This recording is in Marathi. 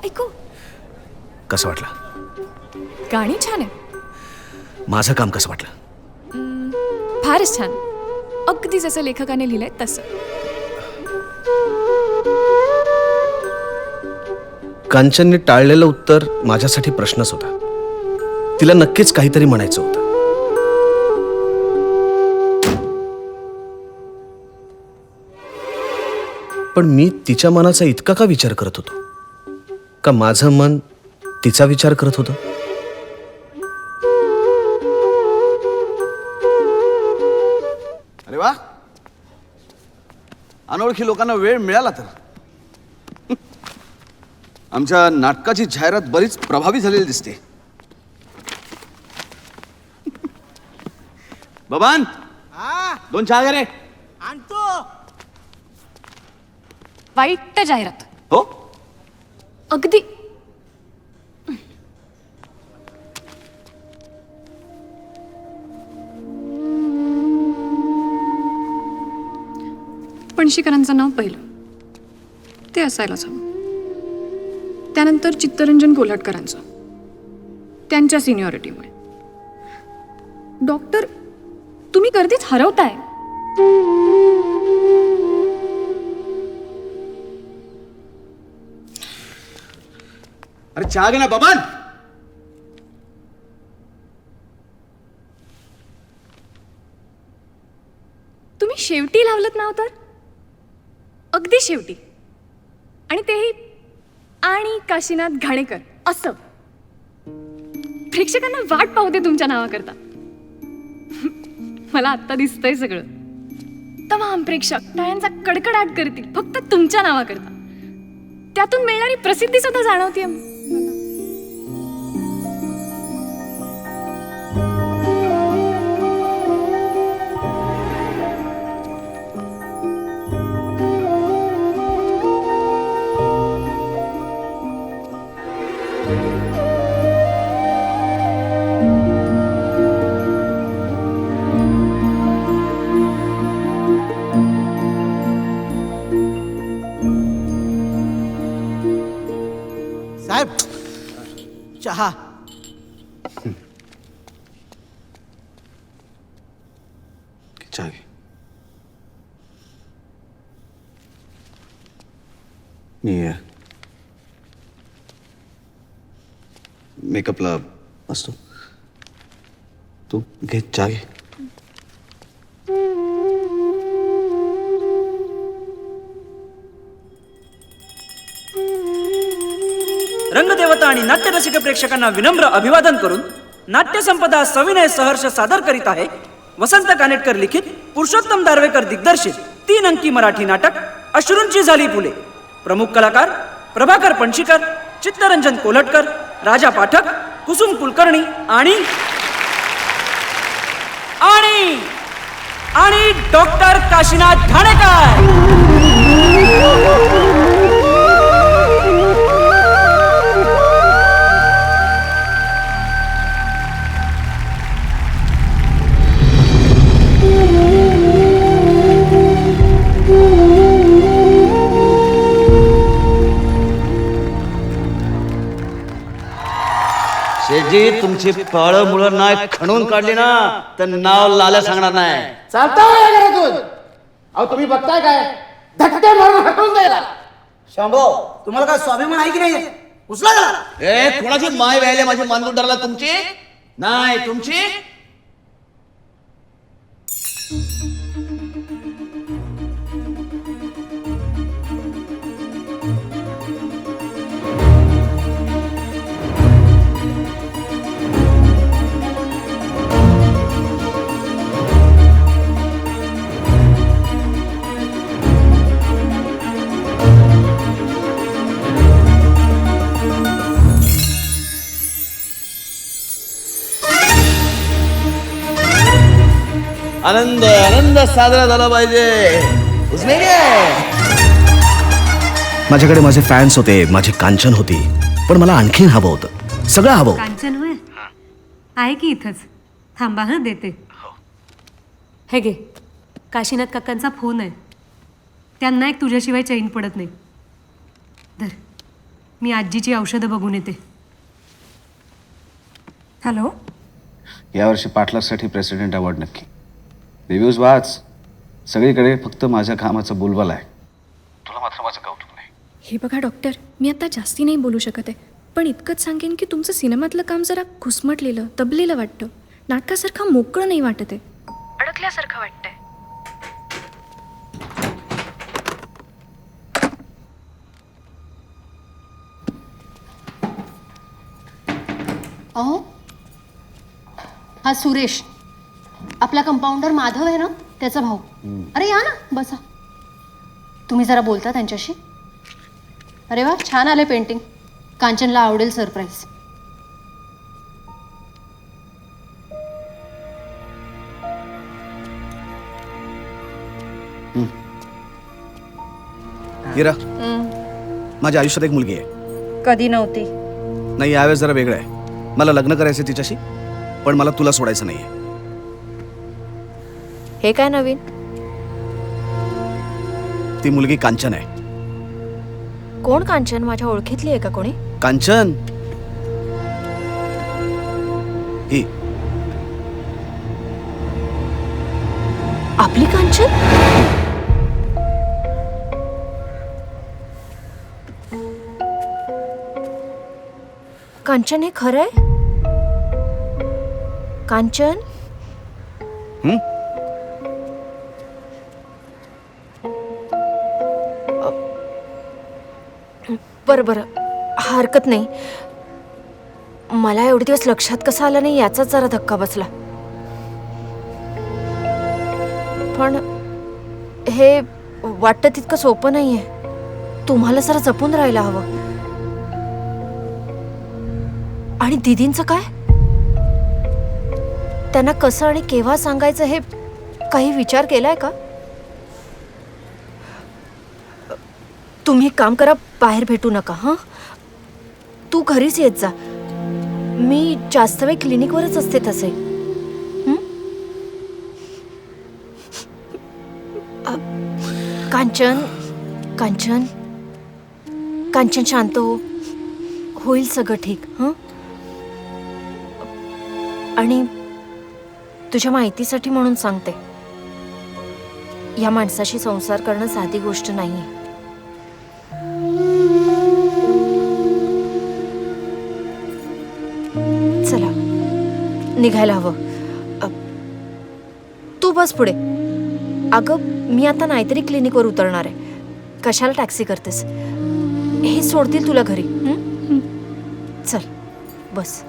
ऐकू. कसं वाटलं? गाणी छान आहे. माझं काम कसं वाटलं? फारच छान. अगदी जसं लेखकाने लिहिलंय तसं. कांचनने टाळलेलं उत्तर माझ्यासाठी प्रश्नच होता. तिला नक्कीच काहीतरी म्हणायचं होतं. पण मी तिच्या मनाचा इतका का विचार करत होतो? का माझं मन तिचा विचार करत होतं? अरे वा, अनोळखी लोकांना वेळ मिळाला तर. आमच्या नाटकाची जाहिरात बरीच प्रभावी झालेली दिसते. बबान, दोन चहा घ्या रे. आणतो. वाईट जाहिरात. हो, अगदी. पणशीकरांचं नाव पहिलं ते असायलाच हवं. त्यानंतर चित्तरंजन कोल्हटकरांचं, त्यांच्या सिनियरिटीमुळे. डॉक्टर, तुम्ही गर्दीत हरवताय. अरे चहा घे ना बबान. तुम्ही शेवटी लावलत नाव तर अगदी शेवटी. आणि तेही आणि काशीनाथ घाणेकर असं. प्रेक्षकांना वाट पाहू दे तुमच्या नावाकरता. मला आत्ता दिसतंय सगळं. तमाम प्रेक्षक टाळ्यांचा कडकडाट करतील फक्त तुमच्या नावाकरता. त्यातून मिळणारी प्रसिद्धी सुद्धा जाणवतीये. साहेब, चहा. चहा घे. मी मेकअपला असतो. तू घे चहा घे. रंगदेवता आणि नाट्यरसिक प्रेक्षकांना विनम्र अभिवादन करून नाट्यसंपदा सविनय सहर्ष सादर करीत आहे वसंत कानेटकर लिखित, पुरुषोत्तम दारवेकर दिग्दर्शित 3 अंकी मराठी नाटक अश्रूंची झाली फुले. प्रमुख कलाकार प्रभाकर पणशीकर, चित्तरंजन कोल्हटकर, राजा पाठक, कुसुम कुलकर्णी आणि आणि आणि डॉक्टर काशीनाथ घाणेकर. शेठजी, तुमची फळं मुळं नाही खणून काढली ना तर नाव लाल्या सांगणार नाही. चालता या घरातून. अहो तुम्ही बघताय काय, धक्के मारून हटवून द्यायला. शंभो, तुम्हाला काय स्वाभिमान आहे की नाही? उचला जरा. ए, कोणाची माय व्हायला माझी मानगुट धरला? तुमची नाही, तुमची. आनंद आनंद साजरा झाला पाहिजे. उसने माझ्याकडे माझे फॅन्स होते, माझी कांचन होती, पण मला आणखीन हवं होतं. सगळं हवं. कांचन होय, आहे की इथंच. थांबा हं, देते. हे घे, काशीनाथ काकांचा फोन आहे. त्यांना एक तुझ्याशिवाय चैन पडत नाही. धर, मी आजीची औषधं बघून येते. हॅलो. यावर्षी पाटलासाठी प्रेसिडेंट अवॉर्ड नक्की. रिव्ह्यूज वाच. सगळीकडे फक्त माझ्या कामाचा बोलबाला आहे. तुला मात्र माझं कौतुक नाही. हे बघा डॉक्टर, मी आता जास्ती नाही बोलू शकत आहे, पण इतकंच सांगेन की तुमचं सिनेमातलं काम जरा घुसमटलेलं दबलेलं वाटतं. नाटकासारखं मोकळं नाही वाटत आहे, अडकल्यासारखं वाटतंय. अहो, हा सुरेश, आपला कंपाऊंडर माधव आहे ना, त्याचा भाऊ. अरे या ना, बसा. तुम्ही जरा बोलता त्यांच्याशी. अरे वा, छान आले पेंटिंग. कांचनला आवडेल सरप्राईज. हिरा, माझ्या आयुष्यात एक मुलगी आहे. कधी नव्हती. नाही, यावेळेस जरा वेगळं आहे. मला लग्न करायचं तिच्याशी, पण मला तुला सोडायचं नाहीये. हे काय नवीन? ती मुलगी कांचन आहे. कोण कांचन? माझ्या ओळखीतली आहे का कोणी? कांचन ही आपली कांचन? कांचन हे खरं आहे? कांचन? बरं बरं, हरकत नाही. मला एवढे दिवस लक्षात कसं आलं नाही याचाच जरा धक्का बसला. पण हे वाटतं तितकं सोपं नाहीये. तुम्हाला जरा जपून राहायला हवं. आणि दीदींचं काय? त्यांना कसं आणि केव्हा सांगायचं हे काही विचार केलाय का? तुम्ही एक काम करा, बाहेर भेटू नका. हां, तू घरीच येत जा. मी जास्त वेळ क्लिनिकवरच असते तसे. कांचन कांचन कांचन, शांत हो. होईल सगळं ठीक. हं. आणि तुझ्या माहितीसाठी म्हणून सांगते, या माणसाशी संसार करणं साधी गोष्ट नाहीये. चला, निघायला हवं. तू बस पुढे. अगं, मी आता नाहीतरी क्लिनिकवर उतरणार आहे. कशाला टॅक्सी करतेस? हे सोडतील तुला घरी. चल, बस.